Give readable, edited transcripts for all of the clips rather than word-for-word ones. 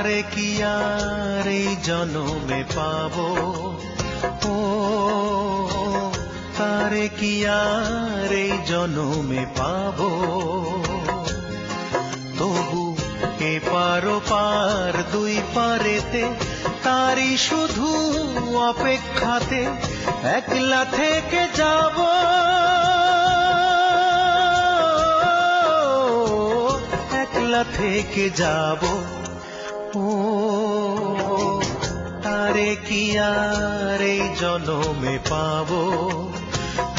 তারে কি আর এই জনমে পাবো, ও তারে কি আর এই জনমে পাবো। তবু এপার ওপার দুই পারেতে তারি শুধু অপেক্ষাতে একলা থেকে যাব, একলা থেকে যাব। ও তারে কি আর এই জনমে পাবো,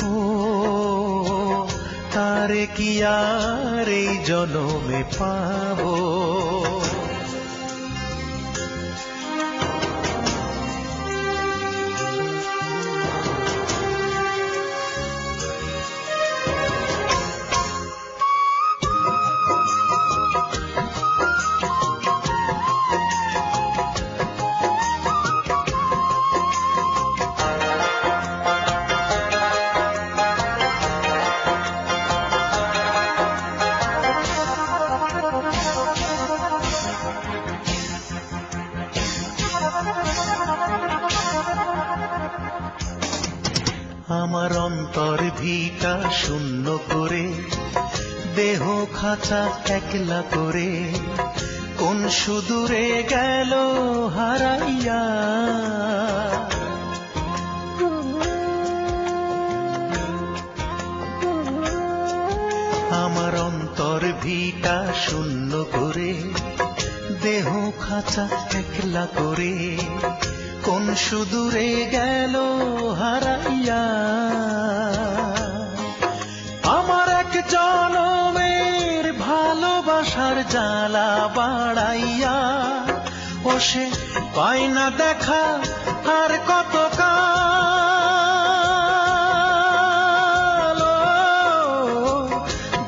ও তারে কি আর এই জনমে পাবো। আমার অন্তর ভিটা শূন্য করে, দেহ খাঁচা একলা করে, কোন সুদূরে গেল হারাইয়া। আমার অন্তর ভিটা শূন্য করে, দেহ খাঁচা একলা করে, কোন সুদূরে গেল হারাইয়া। আমার এক জনমের ভালোবাসার জ্বালা বাড়াইয়া, ও সে পায় না দেখা আর কত কাল।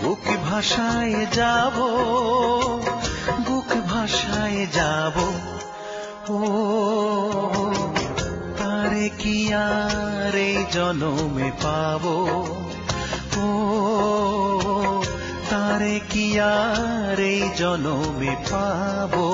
বুক ভাষায় যাব, বুক ভাষায় যাব। ও তারে কি আর এই জনমে পাবো, ও তারে কি আর এই জনমে পাবো।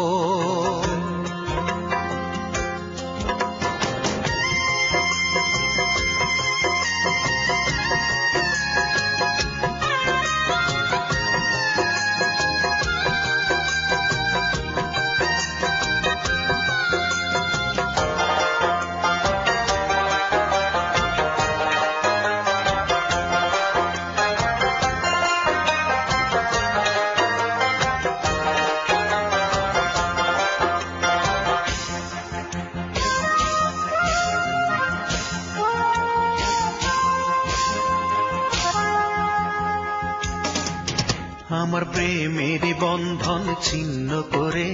আমার প্রেমের বন্ধন ছিন্ন করে,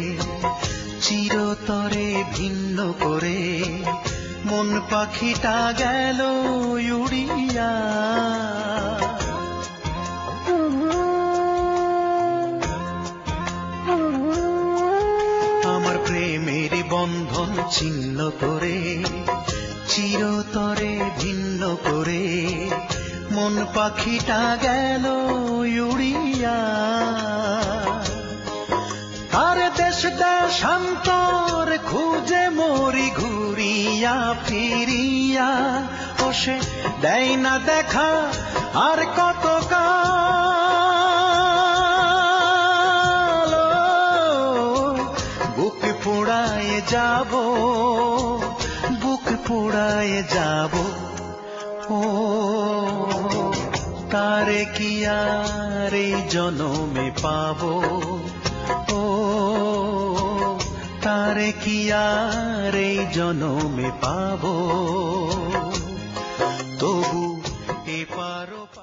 চিরতরে ভিন্ন করে, মন পাখিটা গেল উড়িয়া। আমার প্রেমের বন্ধন ছিন্ন করে, চিরতরে ভিন্ন করে, মন পাখিটা গেল উড়িয়া। আর দেশ দেশান্তর খুঁজে মরি ঘুরিয়া ফিরিয়া, ও সে দেয় না দেখা আর কত কাল। বুক পোড়ায় যাব, বুক পোড়ায় যাব। ও তারে কি আর এই জনমে পাবো, ও তারে কি আর এই জনমে পাবো। তবু